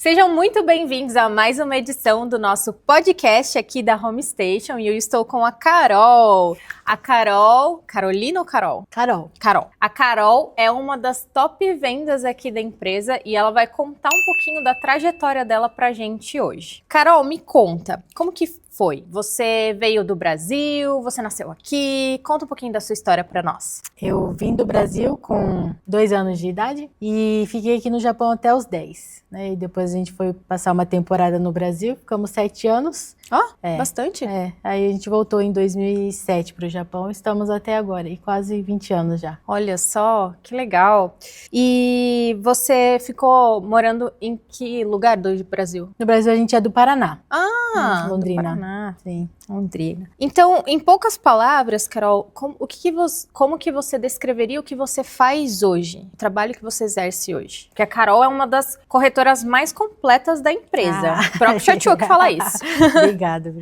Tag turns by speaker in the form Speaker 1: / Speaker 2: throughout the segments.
Speaker 1: Sejam muito bem-vindos a mais uma edição do nosso podcast aqui da Home Station e eu estou com a Carol. A Carol... Carolina ou Carol?
Speaker 2: Carol.
Speaker 1: Carol. A Carol é uma das top vendas aqui da empresa e ela vai contar um pouquinho da trajetória dela pra gente hoje. Carol, me conta, como que foi? Você veio do Brasil? Você nasceu aqui? Conta um pouquinho da sua história pra nós.
Speaker 2: Eu vim do Brasil com 2 anos de idade e fiquei aqui no Japão até os 10, né? E depois a gente foi passar uma temporada no Brasil, ficamos 7 anos.
Speaker 1: Bastante?
Speaker 2: Aí a gente voltou em 2007 para o Japão, estamos até agora, e quase 20 anos já.
Speaker 1: Olha só, que legal. E você ficou morando em que lugar do Brasil?
Speaker 2: No Brasil a gente é do Paraná.
Speaker 1: Londrina.
Speaker 2: Do Paraná, sim.
Speaker 1: Londrina. Então, em poucas palavras, Carol, como que você descreveria o que você faz hoje? O trabalho que você exerce hoje? Porque a Carol é uma das corretoras mais completas da empresa. O próprio Shachok fala isso.
Speaker 2: Obrigada.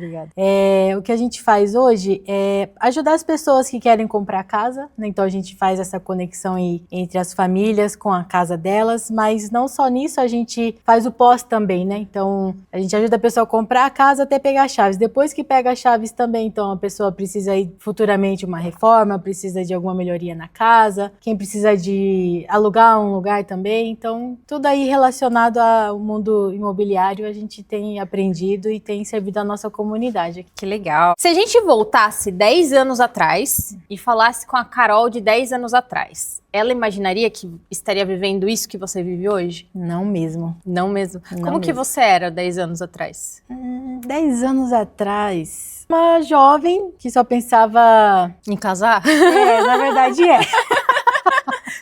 Speaker 2: O que a gente faz hoje é ajudar as pessoas que querem comprar casa, né? Então a gente faz essa conexão aí entre as famílias com a casa delas, mas não só nisso, a gente faz o pós também, né? Então a gente ajuda a pessoa a comprar a casa até pegar as chaves. Depois que pega as chaves também, então a pessoa precisa ir futuramente uma reforma, precisa de alguma melhoria na casa, quem precisa de alugar um lugar também, então tudo aí relacionado ao mundo imobiliário a gente tem aprendido e tem servido a nossa comunidade.
Speaker 1: Que legal. Se a gente voltasse 10 anos atrás e falasse com a Carol de 10 anos atrás, ela imaginaria que estaria vivendo isso que você vive hoje?
Speaker 2: Não mesmo.
Speaker 1: Não mesmo?
Speaker 2: Não
Speaker 1: Como que
Speaker 2: mesmo.
Speaker 1: você era 10 anos atrás?
Speaker 2: 10 anos atrás, uma jovem que só pensava...
Speaker 1: Em casar?
Speaker 2: Na verdade é.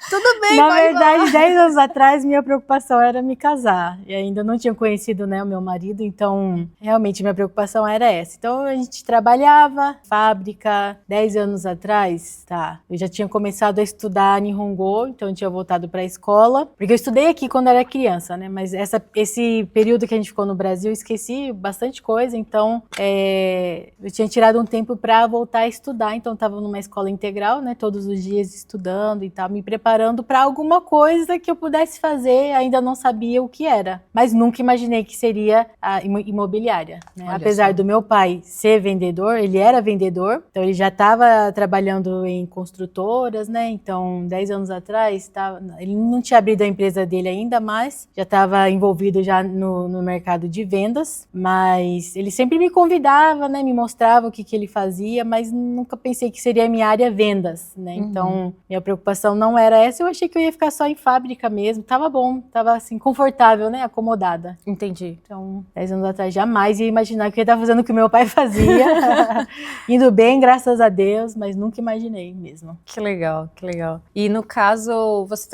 Speaker 1: Tudo bem,
Speaker 2: Na
Speaker 1: vai
Speaker 2: verdade, 10 anos atrás, minha preocupação era me casar. E ainda não tinha conhecido, né, o meu marido, então realmente minha preocupação era essa. Então a gente trabalhava, fábrica, 10 anos atrás, eu já tinha começado a estudar Nihongo, então eu tinha voltado para a escola, porque eu estudei aqui quando era criança, né, mas esse período que a gente ficou no Brasil, eu esqueci bastante coisa, então eu tinha tirado um tempo para voltar a estudar, então eu estava numa escola integral, né, todos os dias estudando e tal, me preparando para alguma coisa que eu pudesse fazer, ainda não sabia o que era, mas nunca imaginei que seria a imobiliária, né? Apesar do meu pai ser vendedor, ele era vendedor, então ele já estava trabalhando em construtoras, né? Então 10 anos atrás, ele não tinha abrido a empresa dele ainda, mas já estava envolvido já no mercado de vendas, mas ele sempre me convidava, né? Me mostrava o que ele fazia, mas nunca pensei que seria a minha área vendas, né? Então minha preocupação não era essa, eu achei que eu ia ficar só em fábrica mesmo, tava bom, tava assim, confortável, né, acomodada.
Speaker 1: Entendi.
Speaker 2: Então, 10 anos atrás, jamais ia imaginar que eu ia estar fazendo o que meu pai fazia, indo bem, graças a Deus, mas nunca imaginei mesmo.
Speaker 1: Que legal, que legal. E no caso, você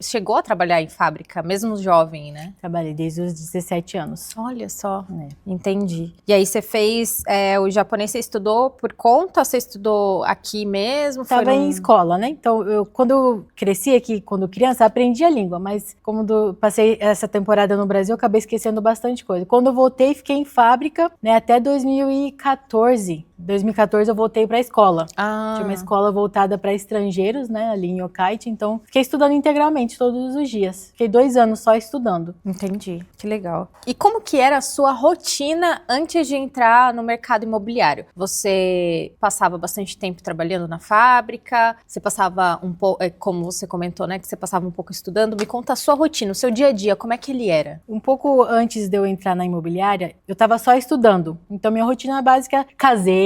Speaker 1: chegou a trabalhar em fábrica, mesmo jovem, né?
Speaker 2: Trabalhei desde os 17 anos.
Speaker 1: Olha só, entendi. E aí você fez, o japonês você estudou por conta, você estudou aqui mesmo?
Speaker 2: Estava em escola, né, então quando eu cresci aqui, quando criança, aprendi a língua, mas como passei essa temporada no Brasil, eu acabei esquecendo bastante coisa. Quando eu voltei, fiquei em fábrica, né, até 2014. 2014 eu voltei para a escola. Tinha uma escola voltada para estrangeiros, né, ali em Yokkaichi, então fiquei estudando integralmente todos os dias. Fiquei 2 anos só estudando.
Speaker 1: Entendi, que legal. E como que era a sua rotina antes de entrar no mercado imobiliário? Você passava bastante tempo trabalhando na fábrica? Você passava um pouco, como você comentou, né, que você passava um pouco estudando. Me conta a sua rotina, o seu dia a dia, como é que ele era?
Speaker 2: Um pouco antes de eu entrar na imobiliária, eu estava só estudando. Então minha rotina básica, casei,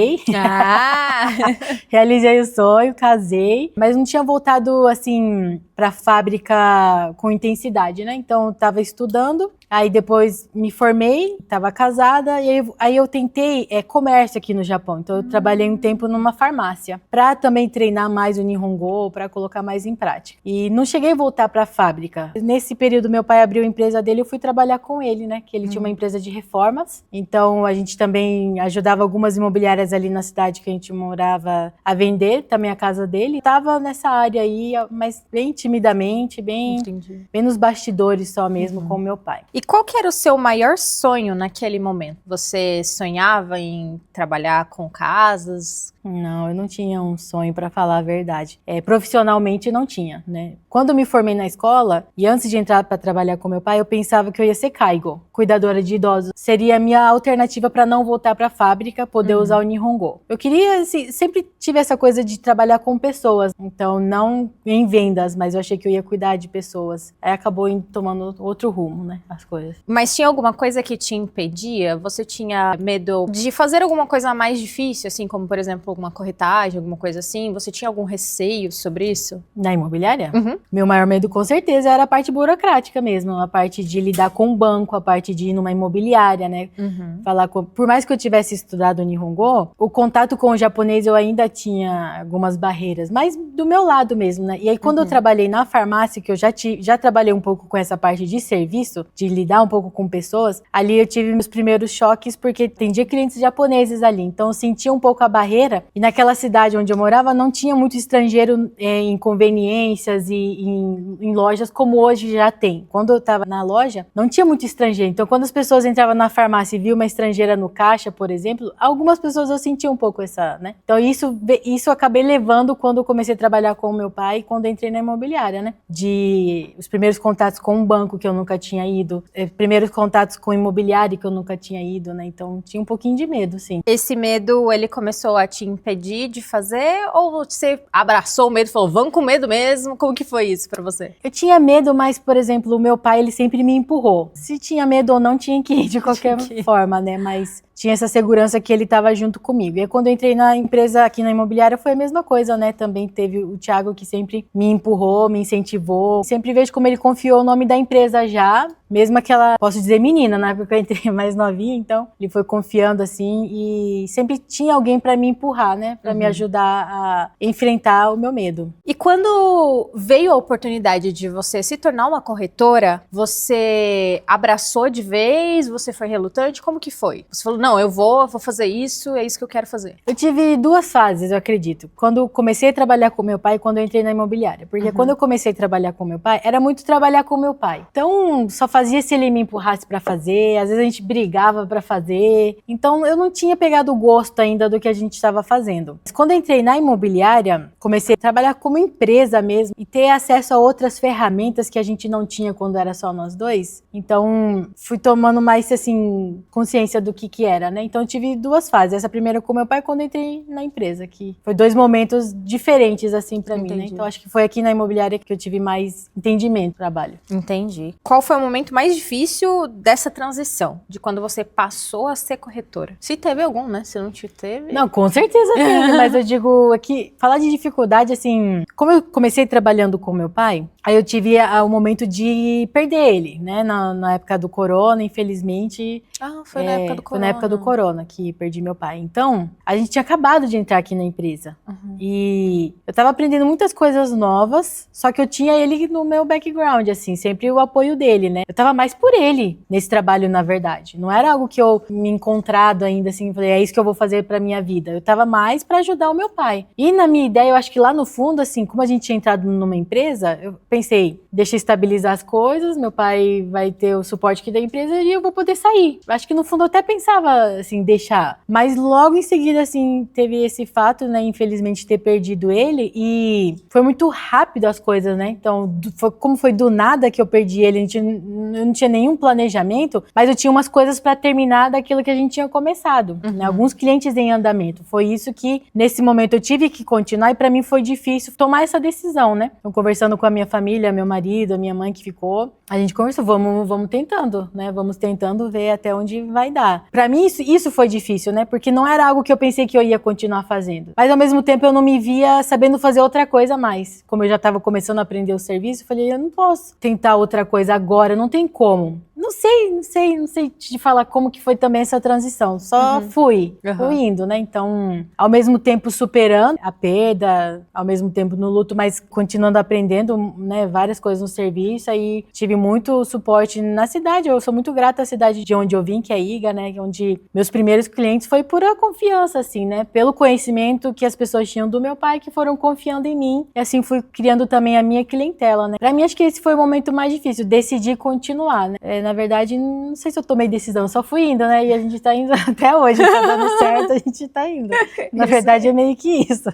Speaker 2: realizei o sonho, casei, mas não tinha voltado assim para a fábrica com intensidade, né? Então eu estava estudando, aí depois me formei, estava casada e aí eu tentei comércio aqui no Japão. Então eu trabalhei um tempo numa farmácia para também treinar mais o Nihongo, para colocar mais em prática. E não cheguei a voltar para a fábrica. Nesse período meu pai abriu a empresa dele, eu fui trabalhar com ele, né? Que ele tinha uma empresa de reformas. Então a gente também ajudava algumas imobiliárias ali na cidade que a gente morava a vender também a casa dele. Tava nessa área aí, mas bem timidamente, bem nos bastidores só mesmo com o meu pai.
Speaker 1: E qual que era o seu maior sonho naquele momento? Você sonhava em trabalhar com casas?
Speaker 2: Não, eu não tinha um sonho, para falar a verdade. Profissionalmente não tinha, né? Quando eu me formei na escola e antes de entrar para trabalhar com meu pai, eu pensava que eu ia ser Kaigo, cuidadora de idosos. Seria a minha alternativa para não voltar para a fábrica, poder usar o Nihongo. Eu queria, assim, sempre tive essa coisa de trabalhar com pessoas, então não em vendas, mas eu achei que eu ia cuidar de pessoas. Aí acabou tomando outro rumo, né, as coisas.
Speaker 1: Mas tinha alguma coisa que te impedia? Você tinha medo de fazer alguma coisa mais difícil, assim, como, por exemplo, alguma corretagem, alguma coisa assim? Você tinha algum receio sobre isso?
Speaker 2: Na imobiliária?
Speaker 1: Uhum.
Speaker 2: Meu maior medo, com certeza, era a parte burocrática mesmo, a parte de lidar com o banco, a parte de ir numa imobiliária, né? Por mais que eu tivesse estudado Nihongo, o contato com o japonês eu ainda tinha algumas barreiras, mas do meu lado mesmo, né? E aí, quando eu trabalhei na farmácia, que eu já trabalhei um pouco com essa parte de serviço, de lidar um pouco com pessoas, ali eu tive meus primeiros choques, porque atendia clientes japoneses ali, então eu sentia um pouco a barreira, e naquela cidade onde eu morava não tinha muito estrangeiro em conveniências e em lojas como hoje já tem. Quando eu estava na loja, não tinha muito estrangeiro, então quando as pessoas entravam na farmácia e viam uma estrangeira no caixa, por exemplo, algumas pessoas eu sentia um pouco essa, né? Então isso eu acabei levando quando eu comecei a trabalhar com o meu pai, quando eu entrei na imobiliária, né? Os primeiros contatos com um banco que eu nunca tinha ido, primeiros contatos com imobiliário que eu nunca tinha ido, né? Então tinha um pouquinho de medo, sim.
Speaker 1: Esse medo, ele começou a te impedir de fazer ou você abraçou o medo e falou, vamos com medo mesmo? Como que foi isso pra você?
Speaker 2: Eu tinha medo, mas, por exemplo, o meu pai, ele sempre me empurrou. Se tinha medo ou não, tinha que ir de qualquer forma, né? Mas tinha essa segurança que ele estava junto comigo. E aí, quando eu entrei na empresa aqui na imobiliária, foi a mesma coisa, né? Também teve o Thiago que sempre me empurrou, me incentivou. Sempre vejo como ele confiou o nome da empresa já, mesmo aquela, posso dizer, menina, na época que eu entrei mais novinha, então ele foi confiando assim e sempre tinha alguém para me empurrar, né? Para me ajudar a enfrentar o meu medo.
Speaker 1: E quando veio a oportunidade de você se tornar uma corretora, você abraçou de vez? Você foi relutante? Como que foi? Você falou, não, eu vou fazer isso, é isso que eu quero fazer.
Speaker 2: Eu tive duas fases, eu acredito. Quando comecei a trabalhar com meu pai e quando eu entrei na imobiliária. Porque quando eu comecei a trabalhar com meu pai, era muito trabalhar com meu pai. Então, só fazia se ele me empurrasse pra fazer, às vezes a gente brigava pra fazer. Então, eu não tinha pegado o gosto ainda do que a gente estava fazendo. Mas quando eu entrei na imobiliária, comecei a trabalhar como empresa mesmo e ter acesso a outras ferramentas que a gente não tinha quando era só nós dois. Então, fui tomando mais, assim, consciência do que era, né? Então, eu tive duas fases. Essa primeira com meu pai quando eu entrei na empresa, que foi dois momentos diferentes, assim, pra mim, né? Então, acho que foi aqui na imobiliária que eu tive mais entendimento do trabalho.
Speaker 1: Entendi. Qual foi o momento mais difícil dessa transição? De quando você passou a ser corretora? Se teve algum, né? Se não te teve...
Speaker 2: Não, com certeza teve, mas eu digo aqui, falar de dificuldade, assim, como eu comecei trabalhando com meu pai, aí eu tive o momento de perder ele, né? Na época do corona, infelizmente.
Speaker 1: Ah, foi na época do corona.
Speaker 2: Foi na época do corona que perdi meu pai. Então, a gente tinha acabado de entrar aqui na empresa. E eu tava aprendendo muitas coisas novas, só que eu tinha ele no meu background, assim, sempre o apoio dele, né? Eu tava mais por ele nesse trabalho, na verdade. Não era algo que eu me encontrado ainda, assim, falei, é isso que eu vou fazer pra minha vida. Eu tava mais pra ajudar o meu pai. E na minha ideia, eu acho que lá no fundo, assim, como a gente tinha entrado numa empresa, eu pensei, deixa eu estabilizar as coisas, meu pai vai ter o suporte aqui da empresa e eu vou poder sair. Acho que no fundo eu até pensava, assim, deixar. Mas logo em seguida, assim, teve esse fato, né, infelizmente, ter perdido ele e foi muito rápido as coisas, né? Então, como foi do nada que eu perdi ele, eu não tinha nenhum planejamento, mas eu tinha umas coisas para terminar daquilo que a gente tinha começado, né? Alguns clientes em andamento. Foi isso que, nesse momento, eu tive que continuar e para mim foi difícil tomar essa decisão, né? Então, conversando com a minha família, meu marido, a minha mãe que ficou, a gente conversou, vamos tentando, né? Vamos tentando ver até onde vai dar. Para mim, isso foi difícil, né? Porque não era algo que eu pensei que eu ia continuar fazendo. Mas, ao mesmo tempo, eu não me via sabendo fazer outra coisa mais. Como eu já estava começando a aprender o serviço, eu falei, eu não posso tentar outra coisa agora, não tem como. Não sei te falar como que foi também essa transição. Só fui indo, né? Então, ao mesmo tempo superando a perda, ao mesmo tempo no luto, mas continuando aprendendo, né, várias coisas no serviço. Aí tive muito suporte na cidade. Eu sou muito grata à cidade de onde eu vim, que é Iga, né? Onde meus primeiros clientes foi pura confiança, assim, né? Pelo conhecimento que as pessoas tinham do meu pai, que foram confiando em mim. E assim fui criando também a minha clientela, né? Pra mim, acho que esse foi o momento mais difícil, decidir continuar, né? Na verdade, não sei se eu tomei decisão, só fui indo, né? E a gente tá indo até hoje, tá dando certo, a gente tá indo. Na verdade, é meio que isso.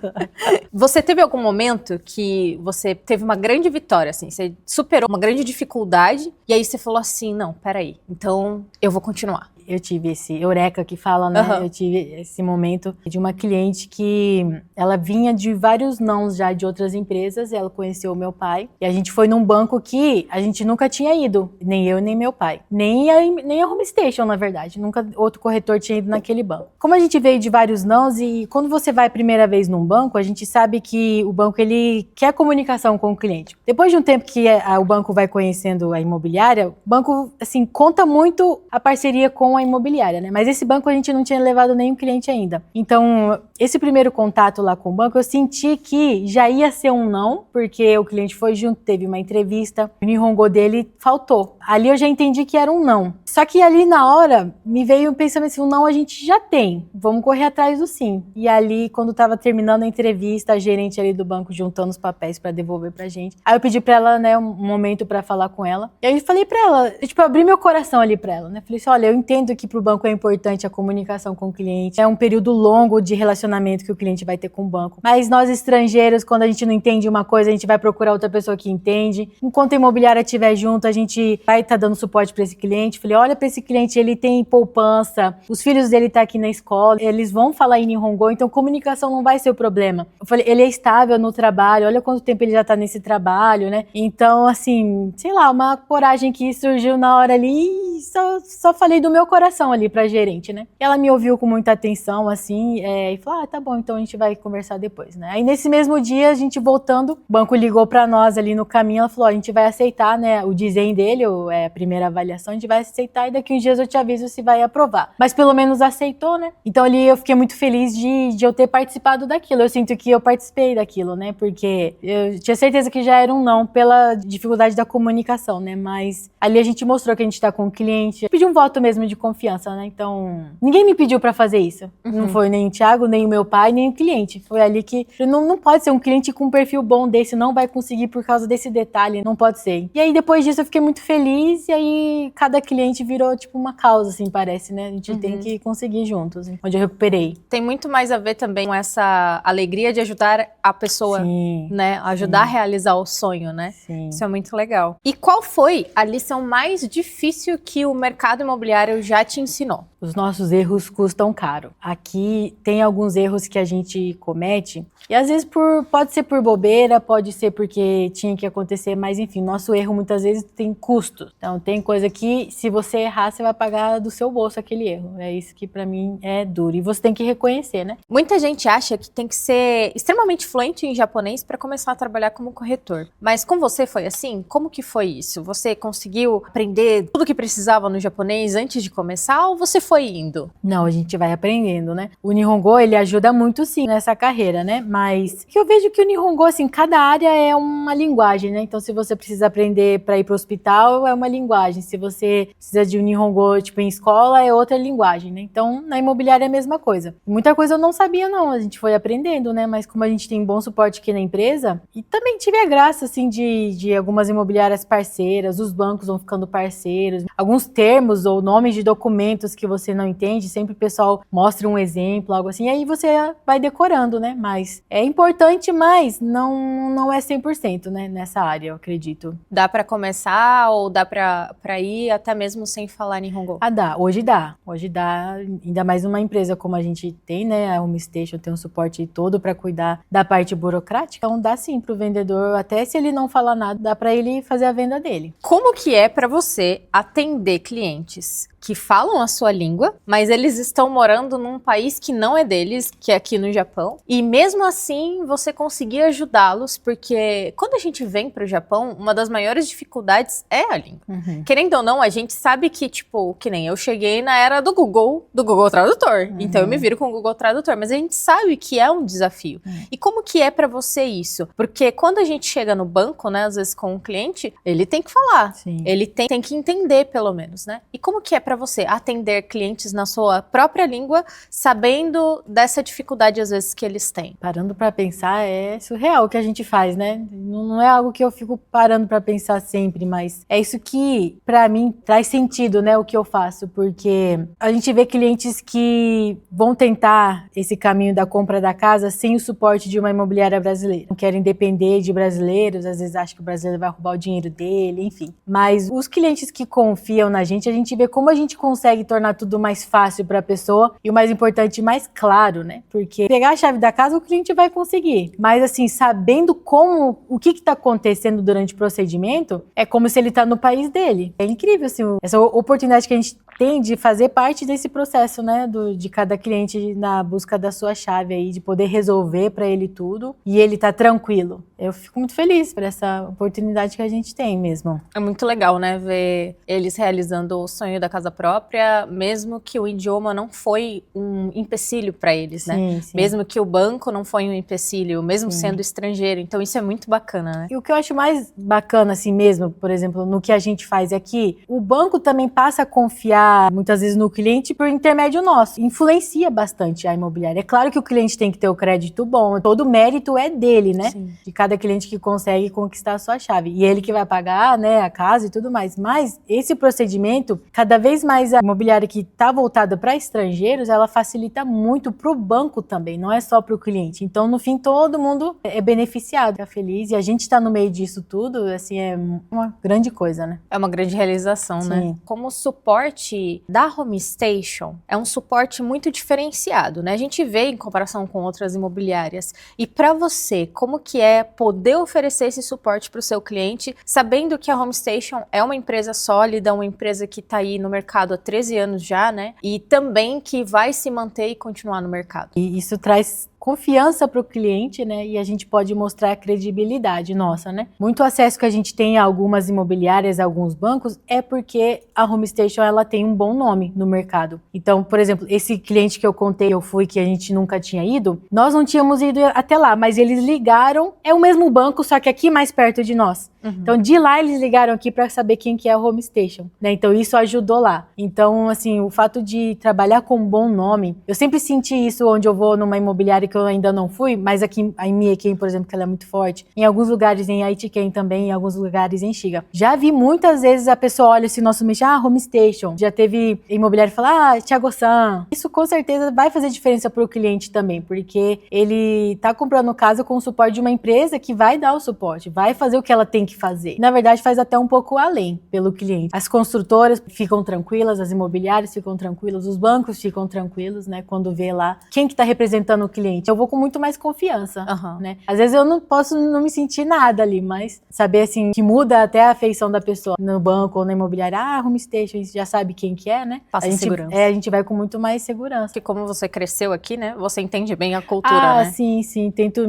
Speaker 1: Você teve algum momento que você teve uma grande vitória, assim, você superou uma grande dificuldade e aí você falou assim, não, peraí, então eu vou continuar.
Speaker 2: Eu tive esse eureka que fala, né?
Speaker 1: Uhum.
Speaker 2: Eu tive esse momento de uma cliente que ela vinha de vários nãos já de outras empresas, ela conheceu o meu pai, e a gente foi num banco que a gente nunca tinha ido, nem eu, nem meu pai. Nem a Home Station, na verdade. Nunca outro corretor tinha ido naquele banco. Como a gente veio de vários nãos, e quando você vai a primeira vez num banco, a gente sabe que o banco, ele quer comunicação com o cliente. Depois de um tempo que o banco vai conhecendo a imobiliária, o banco, assim, conta muito a parceria com a imobiliária, né? Mas esse banco a gente não tinha levado nenhum cliente ainda. Então, esse primeiro contato lá com o banco, eu senti que já ia ser um não, porque o cliente foi junto, teve uma entrevista, o Nihongo dele faltou. Ali eu já entendi que era um não. Só que ali na hora, me veio o pensamento assim, um não a gente já tem, vamos correr atrás do sim. E ali, quando tava terminando a entrevista, a gerente ali do banco juntando os papéis pra devolver pra gente. Aí eu pedi pra ela, né, um momento pra falar com ela. E aí eu falei pra ela, tipo, eu abri meu coração ali pra ela, né? Falei assim, olha, eu entendo que para o banco é importante a comunicação com o cliente. É um período longo de relacionamento que o cliente vai ter com o banco. Mas nós estrangeiros, quando a gente não entende uma coisa, a gente vai procurar outra pessoa que entende. Enquanto a imobiliária estiver junto, a gente vai estar dando suporte para esse cliente. Falei, olha para esse cliente, ele tem poupança, os filhos dele estão aqui na escola, eles vão falar em Nihongo, então comunicação não vai ser o problema. Eu falei, ele é estável no trabalho, olha quanto tempo ele já está nesse trabalho, né? Então, assim, sei lá, uma coragem que surgiu na hora ali e só falei do meu coração ali pra gerente, né? Ela me ouviu com muita atenção, assim, e falou, tá bom, então a gente vai conversar depois, né? Aí nesse mesmo dia, a gente voltando, o banco ligou pra nós ali no caminho, ela falou, a gente vai aceitar, né, o desenho dele, a primeira avaliação, a gente vai aceitar e daqui uns dias eu te aviso se vai aprovar. Mas pelo menos aceitou, né? Então ali eu fiquei muito feliz de eu ter participado daquilo, eu sinto que eu participei daquilo, né? Porque eu tinha certeza que já era um não pela dificuldade da comunicação, né? Mas ali a gente mostrou que a gente tá com o cliente, pediu um voto mesmo de confiança, né? Então, ninguém me pediu pra fazer isso. Não foi nem o Thiago, nem o meu pai, nem o cliente. Foi ali que não pode ser um cliente com um perfil bom desse, não vai conseguir por causa desse detalhe, não pode ser. E aí, depois disso, eu fiquei muito feliz e aí, cada cliente virou, tipo, uma causa, assim, parece, né? A gente tem que conseguir juntos, onde eu recuperei.
Speaker 1: Tem muito mais a ver também com essa alegria de ajudar a pessoa,
Speaker 2: Sim,
Speaker 1: né? Ajudar a realizar o sonho, né?
Speaker 2: sim.
Speaker 1: Isso é muito legal. E qual foi a lição mais difícil que o mercado imobiliário já te ensinou?
Speaker 2: Os nossos erros custam caro. Aqui tem alguns erros que a gente comete e às vezes pode ser por bobeira, pode ser porque tinha que acontecer, mas enfim, nosso erro muitas vezes tem custos. Então tem coisa que se você errar, você vai pagar do seu bolso aquele erro. É isso que pra mim é duro e você tem que reconhecer, né?
Speaker 1: Muita gente acha que tem que ser extremamente fluente em japonês para começar a trabalhar como corretor. Mas com você foi assim? Como que foi isso? Você conseguiu aprender tudo que precisava no japonês antes de começar ou você foi indo?
Speaker 2: Não, a gente vai aprendendo, né? O Nihongo, ele ajuda muito sim nessa carreira, né? Mas que eu vejo que o Nihongo, assim, cada área é uma linguagem, né? Então, se você precisa aprender para ir para o hospital, é uma linguagem. Se você precisa de um Nihongo, tipo, em escola, é outra linguagem, né? Então, na imobiliária é a mesma coisa. Muita coisa eu não sabia, não. A gente foi aprendendo, né? Mas como a gente tem bom suporte aqui na empresa, e também tive a graça, assim, de algumas imobiliárias parceiras, os bancos vão ficando parceiros, alguns termos ou nomes de documentos que você não entende, sempre o pessoal mostra um exemplo, algo assim, e aí você vai decorando, né? Mas é importante, mas não é 100%, né? Nessa área, eu acredito.
Speaker 1: Dá pra começar ou dá pra ir até mesmo sem falar Nihongo?
Speaker 2: Ah, dá. Hoje dá. Hoje dá. Ainda mais numa empresa como a gente tem, né? A Home Station tem um suporte todo para cuidar da parte burocrática. Então dá sim pro vendedor, até se ele não falar nada, dá para ele fazer a venda dele.
Speaker 1: Como que é pra você atender clientes que falam a sua língua, mas eles estão morando num país que não é deles, que é aqui no Japão, e mesmo assim você conseguir ajudá-los, porque quando a gente vem pro Japão, uma das maiores dificuldades é a língua. Querendo ou não, a gente sabe que, tipo, que nem eu cheguei na era do Google Tradutor, então eu me viro com o Google Tradutor, mas a gente sabe que é um desafio. E como que é pra você isso? Porque quando a gente chega no banco, né, às vezes com um cliente, ele tem que falar,
Speaker 2: Sim.
Speaker 1: ele tem que entender pelo menos, né? E como que é pra para você atender clientes na sua própria língua, sabendo dessa dificuldade às vezes que eles têm?
Speaker 2: Parando para pensar, é surreal o que a gente faz, né? Não é algo que eu fico parando para pensar sempre, mas é isso que, para mim, traz sentido, né, o que eu faço, porque a gente vê clientes que vão tentar esse caminho da compra da casa sem o suporte de uma imobiliária brasileira. Não querem depender de brasileiros, às vezes acham que o brasileiro vai roubar o dinheiro dele, enfim. Mas os clientes que confiam na gente, a gente vê como a gente consegue tornar tudo mais fácil para a pessoa e o mais importante, mais claro, né? Porque pegar a chave da casa o cliente vai conseguir, mas assim, sabendo como, o que está acontecendo durante o procedimento, é como se ele está no país dele. É incrível, assim, essa oportunidade que a gente tem de fazer parte desse processo, né, de cada cliente na busca da sua chave aí, de poder resolver para ele tudo e ele tá tranquilo. Eu fico muito feliz por essa oportunidade que a gente tem mesmo.
Speaker 1: É muito legal, né, ver eles realizando o sonho da casa própria, mesmo que o idioma não foi um empecilho para eles, né?
Speaker 2: Sim, sim.
Speaker 1: Mesmo que o banco não foi um empecilho, mesmo sendo estrangeiro. Então isso é muito bacana, né?
Speaker 2: E o que eu acho mais bacana assim mesmo, por exemplo, no que a gente faz aqui, o banco também passa a confiar muitas vezes no cliente por intermédio nosso. Influencia bastante a imobiliária. É claro que o cliente tem que ter o crédito bom, todo o mérito é dele, né?
Speaker 1: Sim.
Speaker 2: De cada cliente que consegue conquistar a sua chave. E ele que vai pagar, né, a casa e tudo mais. Mas esse procedimento, cada vez mais a imobiliária que está voltada para estrangeiros, ela facilita muito para o banco também, não é só para o cliente. Então, no fim, todo mundo é beneficiado, é feliz. E a gente está no meio disso tudo, assim, é uma grande coisa, né?
Speaker 1: É uma grande realização,
Speaker 2: Sim.
Speaker 1: né? Como suporte da Home Station, é um suporte muito diferenciado, né? A gente vê em comparação com outras imobiliárias. E para você, como que é poder oferecer esse suporte para o seu cliente, sabendo que a Home Station é uma empresa sólida, uma empresa que está aí no mercado há 13 anos já, né? E também que vai se manter e continuar no mercado.
Speaker 2: E isso traz confiança para o cliente, né? E a gente pode mostrar a credibilidade nossa, né? Muito acesso que a gente tem a algumas imobiliárias, a alguns bancos, é porque a Home Station, ela tem um bom nome no mercado. Então, por exemplo, esse cliente que eu contei, eu fui, que a gente nunca tinha ido, nós não tínhamos ido até lá, mas eles ligaram, é o mesmo banco, só que aqui mais perto de nós. Então, de lá eles ligaram aqui para saber quem que é a Home Station, né? Então, isso ajudou lá. Então, assim, o fato de trabalhar com um bom nome, eu sempre senti isso onde eu vou numa imobiliária que eu ainda não fui, mas aqui em Miequém, por exemplo, que ela é muito forte, em alguns lugares em Aitiquém também, em alguns lugares em Xiga. Já vi muitas vezes a pessoa olha esse nosso mês, Home Station. Já teve imobiliário falar, Thiago-san. Isso com certeza vai fazer diferença para o cliente também, porque ele tá comprando casa com o suporte de uma empresa que vai dar o suporte, vai fazer o que ela tem que fazer. Na verdade, faz até um pouco além pelo cliente. As construtoras ficam tranquilas, as imobiliárias ficam tranquilas, os bancos ficam tranquilos, né? Quando vê lá quem que tá representando o cliente. Eu vou com muito mais confiança, né? Às vezes eu não posso não me sentir nada ali, mas saber assim que muda até a feição da pessoa no banco ou na imobiliária. Home Station, já sabe quem que é, né?
Speaker 1: Passa segurança.
Speaker 2: A gente vai com muito mais segurança.
Speaker 1: Porque como você cresceu aqui, né? Você entende bem a cultura, né?
Speaker 2: Sim. Tento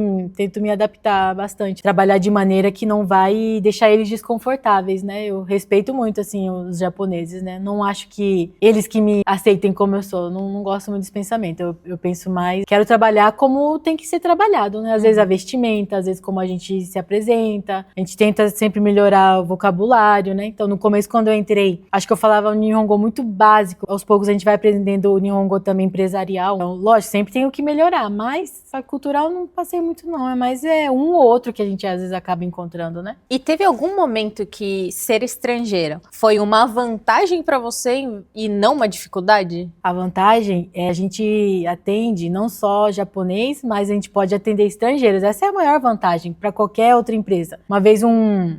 Speaker 2: me adaptar bastante. Trabalhar de maneira que não vai deixar eles desconfortáveis, né? Eu respeito muito, assim, os japoneses, né? Não acho que eles que me aceitem como eu sou. Não gosto muito desse pensamento. Eu penso mais, quero trabalhar como tem que ser trabalhado, né? Às vezes a vestimenta, às vezes como a gente se apresenta. A gente tenta sempre melhorar o vocabulário, né? Então, no começo, quando eu entrei, acho que eu falava um Nihongo muito básico. Aos poucos, a gente vai aprendendo o Nihongo também empresarial. Então, lógico, sempre tem o que melhorar, mas a cultural não passei muito, não. Mas é um ou outro que a gente, às vezes, acaba encontrando, né?
Speaker 1: E teve algum momento que ser estrangeira foi uma vantagem para você e não uma dificuldade?
Speaker 2: A vantagem é a gente atende não só japonês, mas a gente pode atender estrangeiros. Essa é a maior vantagem para qualquer outra empresa. Uma vez um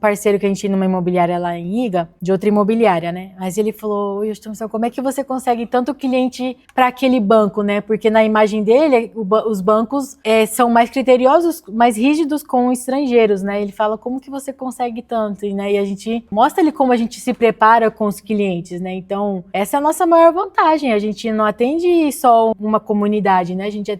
Speaker 2: parceiro que a gente ia numa imobiliária lá em Iga, de outra imobiliária, né? Mas ele falou, Yoshitomi-san, como é que você consegue tanto cliente para aquele banco, né? Porque na imagem dele, os bancos são mais criteriosos, mais rígidos com estrangeiros, né? Ele fala, como que você consegue tanto, né? E a gente mostra ali como a gente se prepara com os clientes, né? Então, essa é a nossa maior vantagem. A gente não atende só uma comunidade, né? A gente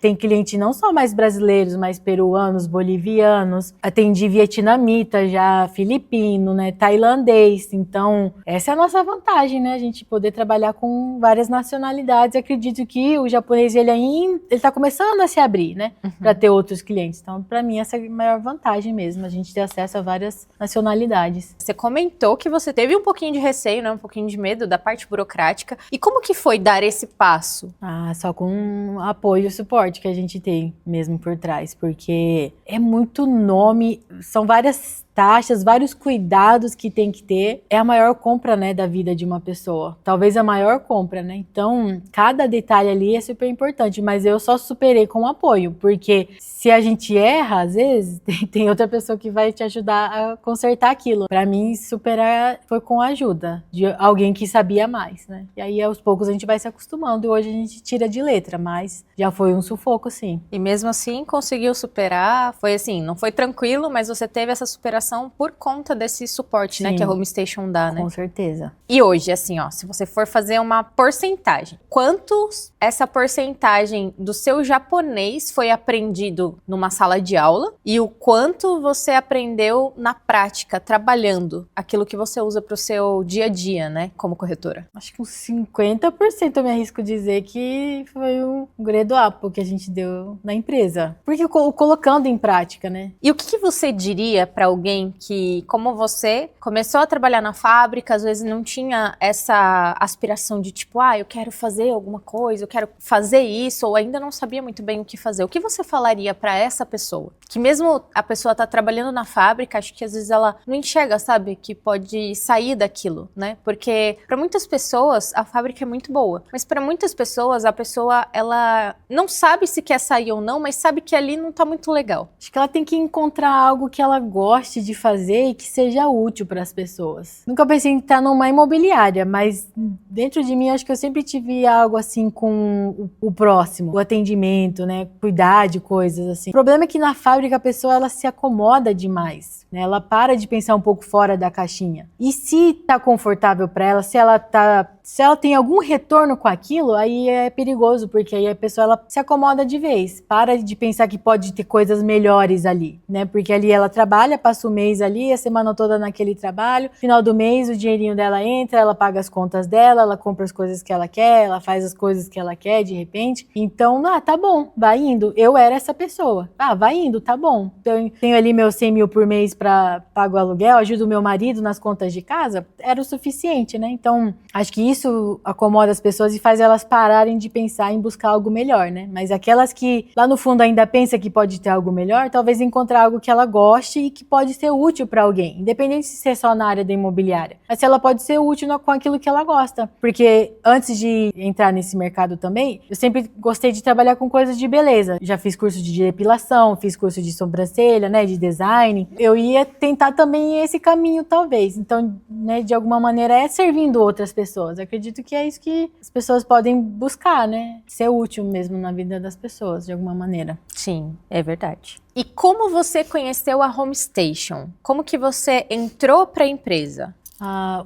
Speaker 2: tem cliente não só mais brasileiros, mas peruanos, bolivianos, atendi vietnamita já, filipino, né? Tailandês. Então, essa é a nossa vantagem, né? A gente poder trabalhar com várias nacionalidades. Acredito que o japonês, ele tá começando a se abrir, né? Para ter outros clientes. Então, para mim, essa é a maior vantagem mesmo. mesmo, a gente ter acesso a várias nacionalidades.
Speaker 1: Você comentou que você teve um pouquinho de receio, né? Um pouquinho de medo da parte burocrática. E como que foi dar esse passo?
Speaker 2: Só com apoio e suporte que a gente tem mesmo por trás, porque é muito nome, são várias taxas, vários cuidados que tem que ter. É a maior compra, né, da vida de uma pessoa. Talvez a maior compra, né? Então, cada detalhe ali é super importante, mas eu só superei com apoio, porque se a gente erra, às vezes, tem outra pessoa que vai te ajudar a consertar aquilo. Pra mim, superar foi com a ajuda de alguém que sabia mais, né? E aí, aos poucos, a gente vai se acostumando e hoje a gente tira de letra, mas já foi um sufoco, sim.
Speaker 1: E mesmo assim, conseguiu superar? Foi assim, não foi tranquilo, mas você teve essa superação por conta desse suporte, né, que a Home Station dá, né?
Speaker 2: Com certeza.
Speaker 1: E hoje, assim, ó, se você for fazer uma porcentagem, quanto essa porcentagem do seu japonês foi aprendido numa sala de aula e o quanto você aprendeu na prática, trabalhando aquilo que você usa para o seu dia a dia, né, como corretora?
Speaker 2: Acho que uns 50% eu me arrisco dizer que foi um grade up que a gente deu na empresa. Porque colocando em prática, né?
Speaker 1: E o que você diria para alguém que, como você, começou a trabalhar na fábrica, às vezes não tinha essa aspiração de tipo, eu quero fazer alguma coisa, eu quero fazer isso, ou ainda não sabia muito bem o que fazer. O que você falaria para essa pessoa? Que mesmo a pessoa tá trabalhando na fábrica, acho que às vezes ela não enxerga, sabe, que pode sair daquilo, né? Porque para muitas pessoas a fábrica é muito boa, mas para muitas pessoas a pessoa, ela não sabe se quer sair ou não, mas sabe que ali não tá muito legal.
Speaker 2: Acho que ela tem que encontrar algo que ela goste de fazer e que seja útil para as pessoas. Nunca pensei em estar numa imobiliária, mas dentro de mim acho que eu sempre tive algo assim com o próximo, o atendimento, né, cuidar de coisas assim. O problema é que na fábrica a pessoa ela se acomoda demais, né? Ela para de pensar um pouco fora da caixinha. E se tá confortável para ela, se ela tem algum retorno com aquilo, aí é perigoso, porque aí a pessoa ela se acomoda de vez, para de pensar que pode ter coisas melhores ali, né? Porque ali ela trabalha, passa o mês ali, a semana toda naquele trabalho, final do mês o dinheirinho dela entra, ela paga as contas dela, ela compra as coisas que ela quer, ela faz as coisas que ela quer de repente. Então, tá bom, vai indo. Eu era essa pessoa. Vai indo, tá bom. Então, eu tenho ali meus 100 mil por mês para pagar o aluguel, ajudo o meu marido nas contas de casa, era o suficiente, né? Então, acho que isso acomoda as pessoas e faz elas pararem de pensar em buscar algo melhor, né? Mas aquelas que lá no fundo ainda pensa que pode ter algo melhor, talvez encontrar algo que ela goste e que pode ser útil para alguém, independente se é só na área da imobiliária. Mas se ela pode ser útil com aquilo que ela gosta. Porque antes de entrar nesse mercado também, eu sempre gostei de trabalhar com coisas de beleza. Já fiz curso de depilação, fiz curso de sobrancelha, né, de design. Eu ia tentar também esse caminho, talvez. Então, né, de alguma maneira é servindo outras pessoas. Eu acredito que é isso que as pessoas podem buscar, né? Ser útil mesmo na vida das pessoas, de alguma maneira.
Speaker 1: Sim, é verdade. E como você conheceu a Home Station? Como que você entrou para a empresa?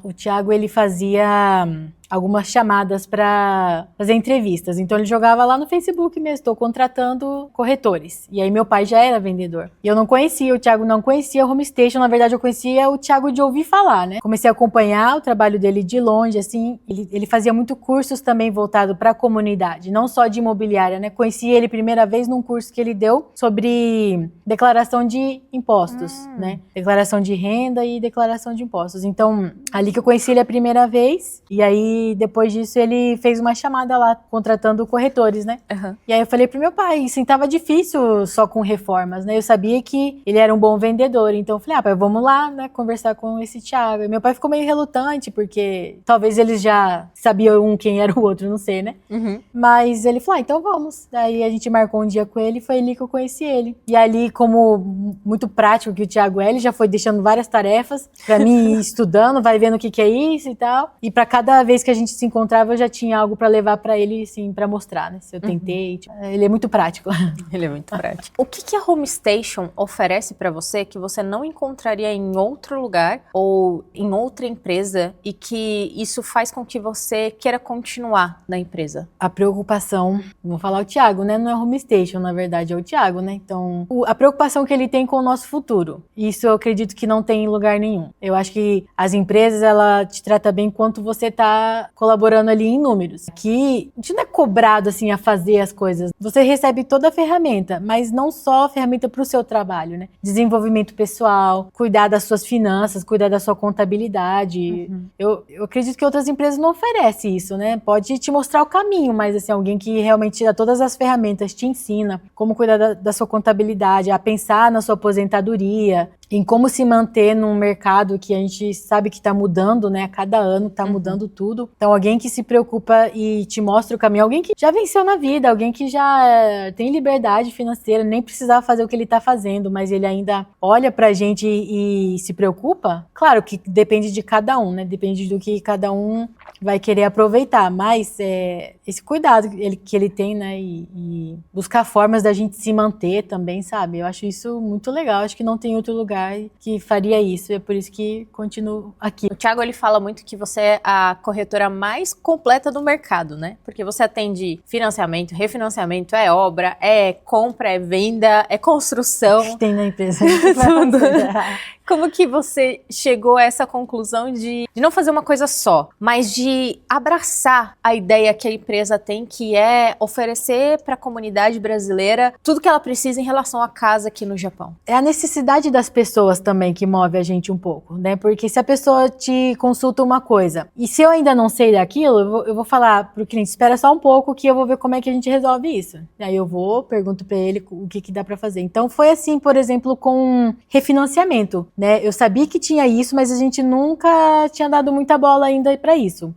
Speaker 2: O Thiago, ele fazia algumas chamadas para fazer entrevistas. Então ele jogava lá no Facebook mesmo, estou contratando corretores. E aí meu pai já era vendedor. E eu não conhecia, o Thiago não conhecia a Home Station, na verdade eu conhecia o Thiago de ouvir falar, né? Comecei a acompanhar o trabalho dele de longe, assim. Ele fazia muito cursos também voltado para a comunidade, não só de imobiliária, né? Conheci ele primeira vez num curso que ele deu sobre declaração de impostos, né? Declaração de renda e declaração de impostos. Então, ali que eu conheci ele a primeira vez, e aí depois disso ele fez uma chamada lá, contratando corretores, né?
Speaker 1: Uhum.
Speaker 2: E aí eu falei pro meu pai, assim, tava difícil só com reformas, né? Eu sabia que ele era um bom vendedor, então eu falei, pai, vamos lá, né, conversar com esse Thiago. E meu pai ficou meio relutante, porque talvez eles já sabiam quem era o outro, não sei, né?
Speaker 1: Uhum.
Speaker 2: Mas ele falou, então vamos. Daí a gente marcou um dia com ele, foi ali que eu conheci ele. E ali, como muito prático que o Thiago é, ele já foi deixando várias tarefas pra mim ir estudando, vai vendo o que é isso e tal. E pra cada vez que a gente se encontrava, eu já tinha algo pra levar pra ele, assim, pra mostrar, né? Se eu tentei. Tipo, ele é muito prático.
Speaker 1: Ele é muito prático. O que a Home Station oferece pra você que você não encontraria em outro lugar ou em outra empresa e que isso faz com que você queira continuar na empresa?
Speaker 2: A preocupação, vou falar o Thiago, né? Não é Home Station, na verdade, é o Thiago, né? Então, a preocupação que ele tem com o nosso futuro. Isso eu acredito que não tem em lugar nenhum. Eu acho que as empresas, ela te trata bem enquanto você tá tá colaborando ali em números. Aqui, a gente não é cobrado assim a fazer as coisas. Você recebe toda a ferramenta, mas não só a ferramenta para o seu trabalho, né? Desenvolvimento pessoal, cuidar das suas finanças, cuidar da sua contabilidade. Eu acredito que outras empresas não oferecem isso, né? Pode te mostrar o caminho, mas assim, alguém que realmente te dá todas as ferramentas, te ensina como cuidar da sua contabilidade, a pensar na sua aposentadoria, em como se manter num mercado que a gente sabe que está mudando, né? A cada ano está mudando tudo. Então, alguém que se preocupa e te mostra o caminho, alguém que já venceu na vida, alguém que já tem liberdade financeira, nem precisava fazer o que ele está fazendo, mas ele ainda olha pra gente e se preocupa. Claro que depende de cada um, né? Depende do que cada um vai querer aproveitar, mas esse cuidado que ele tem, né? E buscar formas da gente se manter também, sabe? Eu acho isso muito legal. Acho que não tem outro lugar que faria isso. É por isso que continuo aqui.
Speaker 1: O Thiago, ele fala muito que você é a corretora mais completa do mercado, né? Porque você atende financiamento, refinanciamento, é obra, é compra, é venda, é construção.
Speaker 2: Tem na empresa.
Speaker 1: Tudo. Como que você chegou a essa conclusão de não fazer uma coisa só, mas de abraçar a ideia que a empresa tem, que é oferecer para a comunidade brasileira tudo que ela precisa em relação à casa aqui no Japão?
Speaker 2: É a necessidade das pessoas também que move a gente um pouco, né? Porque se a pessoa te consulta uma coisa, e se eu ainda não sei daquilo, eu vou falar pro cliente, espera só um pouco que eu vou ver como é que a gente resolve isso. E aí eu vou, pergunto para ele o que dá para fazer. Então foi assim, por exemplo, com refinanciamento, né? Eu sabia que tinha isso, mas a gente nunca tinha dado muita bola ainda para isso.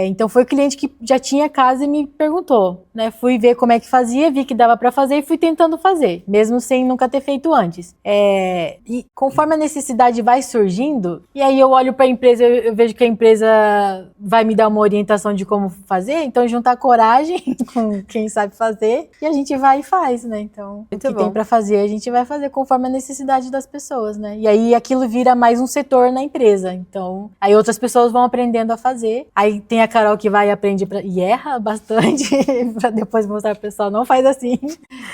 Speaker 2: Então foi o cliente que já tinha casa e me perguntou, né? Fui ver como é que fazia, vi que dava para fazer e fui tentando fazer, mesmo sem nunca ter feito antes. E conforme a necessidade vai surgindo, e aí eu olho para a empresa, eu vejo que a empresa vai me dar uma orientação de como fazer, então juntar coragem com quem sabe fazer e a gente vai e faz, né? Então, o que tem para fazer, a gente vai fazer conforme a necessidade das pessoas, né? E aí aquilo vira mais um setor na empresa. Então, aí outras pessoas vão aprendendo a fazer. Aí tem a Carol que vai e aprende e erra bastante para depois mostrar pro pessoal, não faz assim.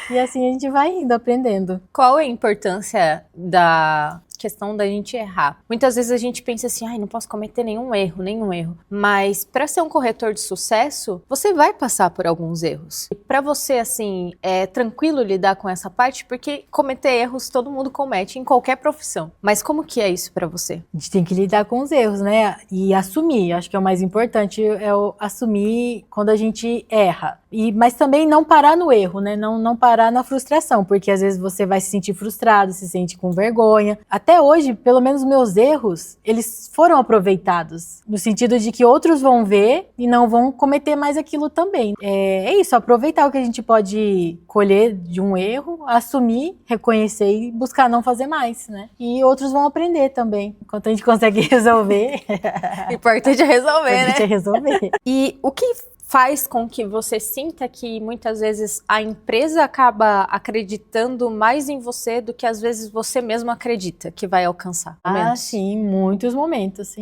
Speaker 2: E assim a gente vai indo, aprendendo.
Speaker 1: Qual é a importância da questão da gente errar? Muitas vezes a gente pensa assim, não posso cometer nenhum erro. Mas para ser um corretor de sucesso, você vai passar por alguns erros. E para você, assim, é tranquilo lidar com essa parte? Porque cometer erros todo mundo comete em qualquer profissão. Mas como que é isso para você?
Speaker 2: A gente tem que lidar com os erros, né? E assumir. Acho que é o mais importante, é assumir quando a gente erra. Mas também não parar no erro, né? Não parar na frustração, porque às vezes você vai se sentir frustrado, se sente com vergonha. Até hoje, pelo menos meus erros, eles foram aproveitados, no sentido de que outros vão ver e não vão cometer mais aquilo também. É isso, aproveitar o que a gente pode colher de um erro, assumir, reconhecer e buscar não fazer mais, né? E outros vão aprender também, enquanto a gente consegue resolver.
Speaker 1: Importante é resolver, né?
Speaker 2: Importante é resolver.
Speaker 1: E o que faz com que você sinta que muitas vezes a empresa acaba acreditando mais em você do que às vezes você mesmo acredita que vai alcançar?
Speaker 2: Sim, muitos momentos,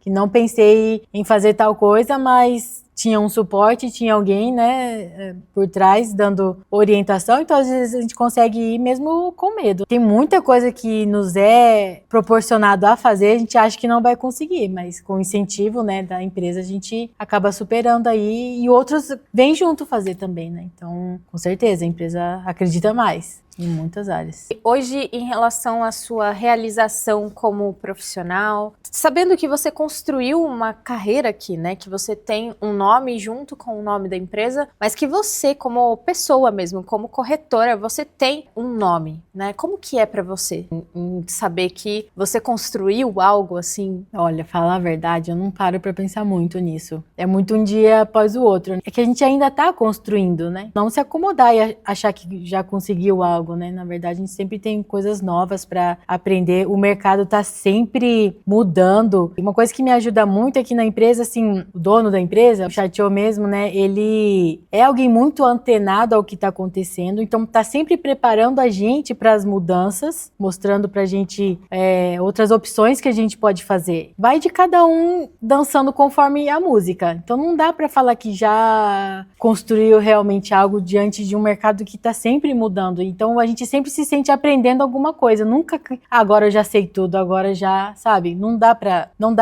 Speaker 2: que não pensei em fazer tal coisa, mas tinha um suporte, tinha alguém, né, por trás dando orientação, então às vezes a gente consegue ir mesmo com medo. Tem muita coisa que nos é proporcionado a fazer, a gente acha que não vai conseguir, mas com o incentivo, né, da empresa a gente acaba superando aí e outros vêm junto fazer também, né? Então, com certeza, a empresa acredita mais em muitas áreas.
Speaker 1: Hoje, em relação à sua realização como profissional, sabendo que você construiu uma carreira aqui, né, que você tem um nome junto com o nome da empresa, mas que você, como pessoa mesmo, como corretora, você tem um nome, né? Como que é pra você em saber que você construiu algo assim?
Speaker 2: Olha, falar a verdade, eu não paro pra pensar muito nisso. É muito um dia após o outro. É que a gente ainda tá construindo, né? Não se acomodar e achar que já conseguiu algo, né? Na verdade, a gente sempre tem coisas novas para aprender. O mercado tá sempre mudando. Uma coisa que me ajuda muito aqui na empresa, assim, o dono da empresa, o Chateau mesmo, né? Ele é alguém muito antenado ao que tá acontecendo, então tá sempre preparando a gente para as mudanças, mostrando pra gente outras opções que a gente pode fazer. Vai de cada um dançando conforme a música. Então não dá para falar que já construiu realmente algo diante de um mercado que tá sempre mudando. Então Então a gente sempre se sente aprendendo alguma coisa. Nunca, agora eu já sei tudo, agora já, sabe? Não dá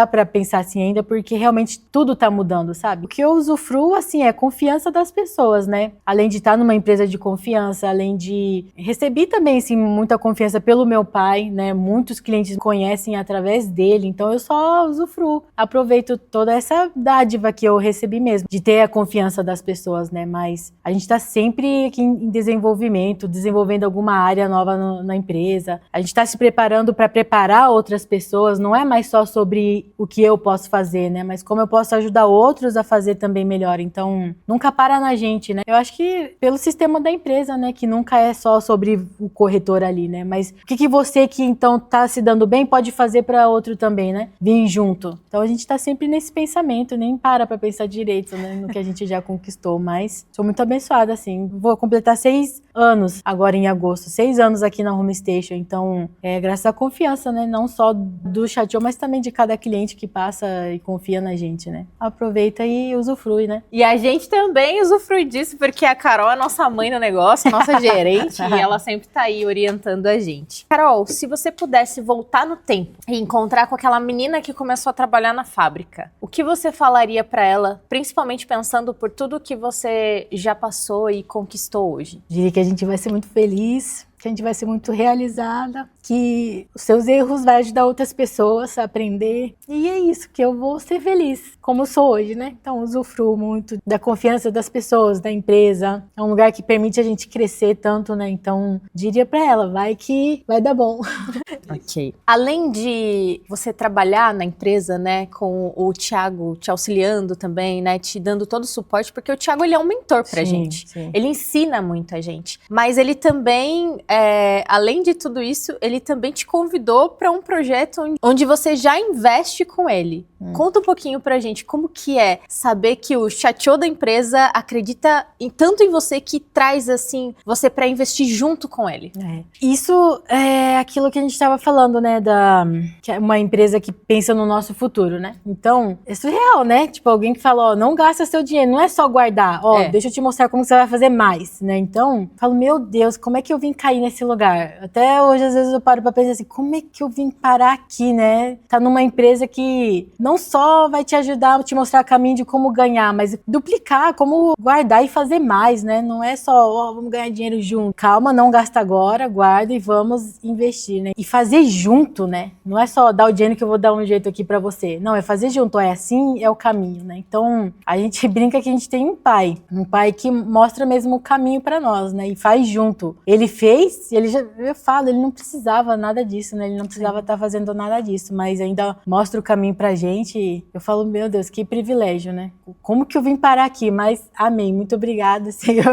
Speaker 2: pra pensar assim ainda, porque realmente tudo tá mudando, sabe? O que eu usufruo, assim, é a confiança das pessoas, né? Além de estar numa empresa de confiança, além de receber também, assim, muita confiança pelo meu pai, né? Muitos clientes conhecem através dele, então eu só usufruo. Aproveito toda essa dádiva que eu recebi mesmo, de ter a confiança das pessoas, né? Mas a gente tá sempre aqui em desenvolvimento, desenvolvendo alguma área nova na empresa. A gente tá se preparando para preparar outras pessoas, não é mais só sobre o que eu posso fazer, né? Mas como eu posso ajudar outros a fazer também melhor. Então, nunca para na gente, né? Eu acho que pelo sistema da empresa, né? Que nunca é só sobre o corretor ali, né? Mas o que você que então tá se dando bem pode fazer para outro também, né? Vir junto. Então a gente tá sempre nesse pensamento, nem para pensar direito, né? No que a gente já conquistou, mas sou muito abençoada, assim. Vou completar 6 anos agora em agosto, 6 anos aqui na Home Station. Então, graças à confiança, né? Não só do Chatio, mas também de cada cliente que passa e confia na gente, né? Aproveita e usufrui, né?
Speaker 1: E a gente também usufrui disso, porque a Carol é nossa mãe no negócio, nossa gerente, e ela sempre tá aí orientando a gente. Carol, se você pudesse voltar no tempo e encontrar com aquela menina que começou a trabalhar na fábrica, o que você falaria pra ela, principalmente pensando por tudo que você já passou e conquistou hoje?
Speaker 2: Diria que a gente vai ser muito feliz, que a gente vai ser muito realizada, que os seus erros vai ajudar outras pessoas a aprender. E é isso, que eu vou ser feliz, como eu sou hoje, né? Então, usufruo muito da confiança das pessoas, da empresa. É um lugar que permite a gente crescer tanto, né? Então, diria pra ela, vai que vai dar bom.
Speaker 1: Ok. Além de você trabalhar na empresa, né, com o Thiago te auxiliando também, né, te dando todo o suporte, porque o Thiago, ele é um mentor pra gente.
Speaker 2: Sim.
Speaker 1: Ele ensina muito a gente. Mas ele também, além de tudo isso, ele também te convidou para um projeto onde você já investe com ele. Conta um pouquinho pra gente como que é saber que o Chatio da empresa acredita tanto em você que traz, assim, você para investir junto com ele.
Speaker 2: Isso é aquilo que a gente estava falando, né, que é uma empresa que pensa no nosso futuro, né? Então, é surreal, né? Tipo, alguém que fala, ó, não gasta seu dinheiro, não é só guardar, ó, deixa eu te mostrar como você vai fazer mais, né? Então, eu falo, meu Deus, como é que eu vim cair nesse lugar? Até hoje, às vezes, eu paro pra pensar assim, como é que eu vim parar aqui, né? Tá numa empresa que não só vai te ajudar a te mostrar o caminho de como ganhar, mas duplicar, como guardar e fazer mais, né? Não é só, ó, vamos ganhar dinheiro junto. Calma, não gasta agora, guarda e vamos investir, né? E fazer junto, né? Não é só dar o dinheiro que eu vou dar um jeito aqui pra você. Não, é fazer junto, é assim, é o caminho, né? Então, a gente brinca que a gente tem um pai que mostra mesmo o caminho pra nós, né? E faz junto. Ele fez, eu falo, ele não precisava nada disso, né? Ele não precisava estar fazendo nada disso, mas ainda mostra o caminho pra gente. Eu falo, meu Deus, que privilégio, né? Como que eu vim parar aqui? Mas amém, muito obrigada, Senhor.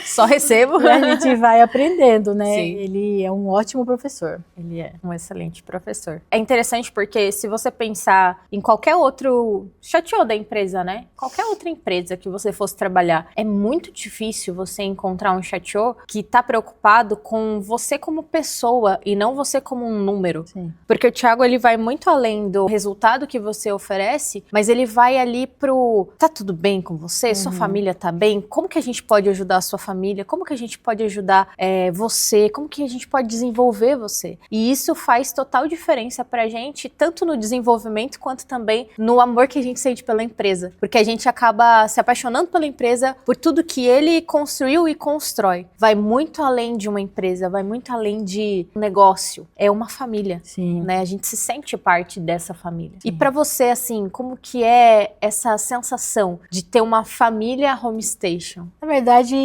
Speaker 1: Só recebo.
Speaker 2: E a gente vai aprendendo, né?
Speaker 1: Sim.
Speaker 2: Ele é um ótimo professor.
Speaker 1: Ele é um excelente professor. É interessante porque se você pensar em qualquer outro Chatio da empresa, né? Qualquer outra empresa que você fosse trabalhar, é muito difícil você encontrar um Chatio que tá preocupado com você como pessoa e não você como um número.
Speaker 2: Sim.
Speaker 1: Porque o Thiago, ele vai muito além do resultado que você oferece, mas ele vai ali pro, tá tudo bem com você? Sua família tá bem? Como que a gente pode ajudar a sua família? Como que a gente pode ajudar você? Como que a gente pode desenvolver você? E isso faz total diferença pra gente, tanto no desenvolvimento quanto também no amor que a gente sente pela empresa. Porque a gente acaba se apaixonando pela empresa por tudo que ele construiu e constrói. Vai muito além de uma empresa, vai muito além de um negócio. É uma família.
Speaker 2: Sim.
Speaker 1: Né? A gente se sente parte dessa família. Sim. E pra você, assim, como que é essa sensação de ter uma família Home Station?
Speaker 2: Na verdade,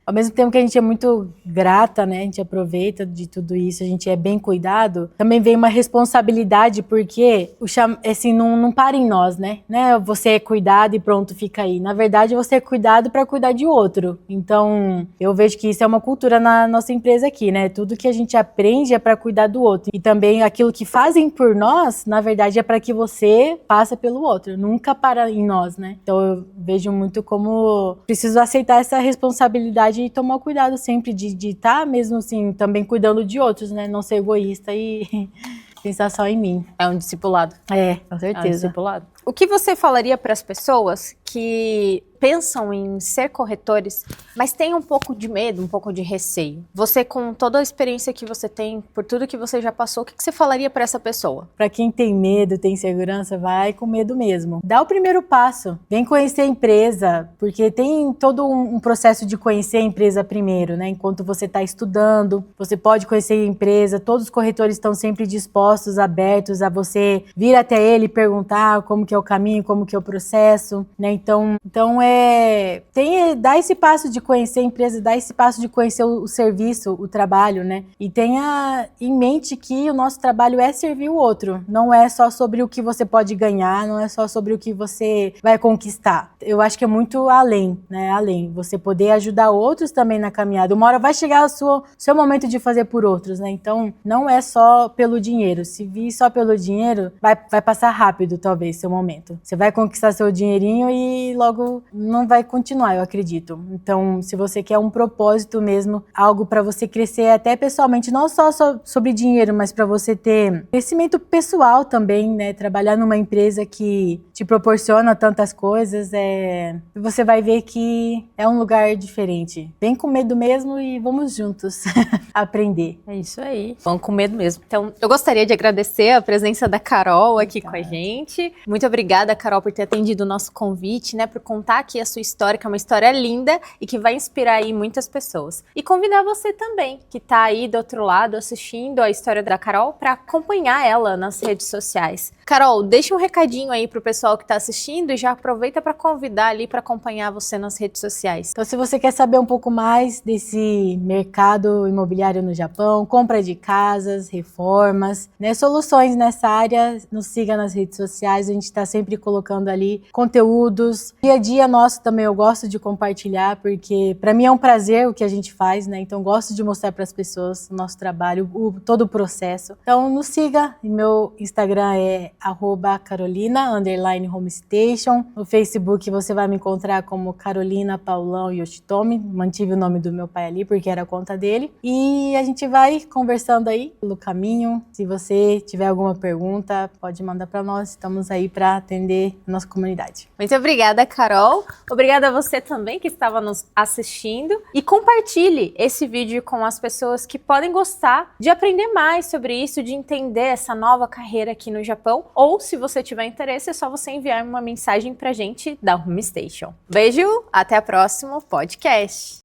Speaker 2: ao mesmo tempo que a gente é muito grata, né? A gente aproveita de tudo isso, a gente é bem cuidado, também vem uma responsabilidade, porque assim, não para em nós, né? Você é cuidado e pronto, fica aí. Na verdade, você é cuidado para cuidar de outro. Então, eu vejo que isso é uma cultura na nossa empresa aqui, né? Tudo que a gente aprende é para cuidar do outro. E também aquilo que fazem por nós, na verdade, é para que você passe pelo outro. Nunca para em nós, né? Então, eu vejo muito como preciso aceitar essa responsabilidade e tomar cuidado sempre de estar mesmo assim, também cuidando de outros, né? Não ser egoísta e pensar só em mim.
Speaker 1: É um discipulado.
Speaker 2: Com certeza.
Speaker 1: É um discipulado. O que você falaria para as pessoas que pensam em ser corretores, mas têm um pouco de medo, um pouco de receio? Você, com toda a experiência que você tem, por tudo que você já passou, o que você falaria para essa pessoa?
Speaker 2: Para quem tem medo, tem insegurança, vai com medo mesmo. Dá o primeiro passo. Vem conhecer a empresa, porque tem todo um processo de conhecer a empresa primeiro, né? Enquanto você está estudando, você pode conhecer a empresa. Todos os corretores estão sempre dispostos, abertos a você vir até ele e perguntar como que é o caminho, como que é o processo, né? Então dá esse passo de conhecer a empresa, dá esse passo de conhecer o serviço, o trabalho, né? E tenha em mente que o nosso trabalho é servir o outro. Não é só sobre o que você pode ganhar, não é só sobre o que você vai conquistar. Eu acho que é muito além, né? Além. Você poder ajudar outros também na caminhada. Uma hora vai chegar o seu momento de fazer por outros, né? Então, não é só pelo dinheiro. Se vir só pelo dinheiro, vai passar rápido, talvez, seu momento. Você vai conquistar seu dinheirinho e logo não vai continuar, eu acredito. Então, se você quer um propósito mesmo, algo para você crescer até pessoalmente, não só sobre dinheiro, mas para você ter crescimento pessoal também, né? Trabalhar numa empresa que te proporciona tantas coisas, você vai ver que é um lugar diferente. Vem com medo mesmo e vamos juntos aprender.
Speaker 1: É isso aí. Vão com medo mesmo. Então, eu gostaria de agradecer a presença da Carol aqui com a gente. Muito obrigada, Carol, por ter atendido o nosso convite, né? Por contar aqui a sua história, que é uma história linda e que vai inspirar aí muitas pessoas. E convidar você também, que tá aí do outro lado assistindo a história da Carol, para acompanhar ela nas redes sociais. Carol, deixa um recadinho aí pro pessoal que tá assistindo e já aproveita para convidar ali para acompanhar você nas redes sociais.
Speaker 2: Então, se você quer saber um pouco mais desse mercado imobiliário no Japão, compra de casas, reformas, né, soluções nessa área, nos siga nas redes sociais. A gente está sempre colocando ali conteúdos. Dia a dia nosso também eu gosto de compartilhar, porque para mim é um prazer o que a gente faz, né? Então, gosto de mostrar para as pessoas o nosso trabalho, todo o processo. Então, nos siga. Meu Instagram é @carolina_homestation. No Facebook você vai me encontrar como Carolina Paulão Yoshitomi. Mantive o nome do meu pai ali porque era a conta dele. E a gente vai conversando aí pelo caminho. Se você tiver alguma pergunta, pode mandar para nós. Estamos aí para atender a nossa comunidade.
Speaker 1: Muito obrigada, Carol. Obrigada a você também que estava nos assistindo. E compartilhe esse vídeo com as pessoas que podem gostar de aprender mais sobre isso, de entender essa nova carreira aqui no Japão. Ou, se você tiver interesse, é só você enviar uma mensagem pra gente da Home Station. Beijo, até o próximo podcast.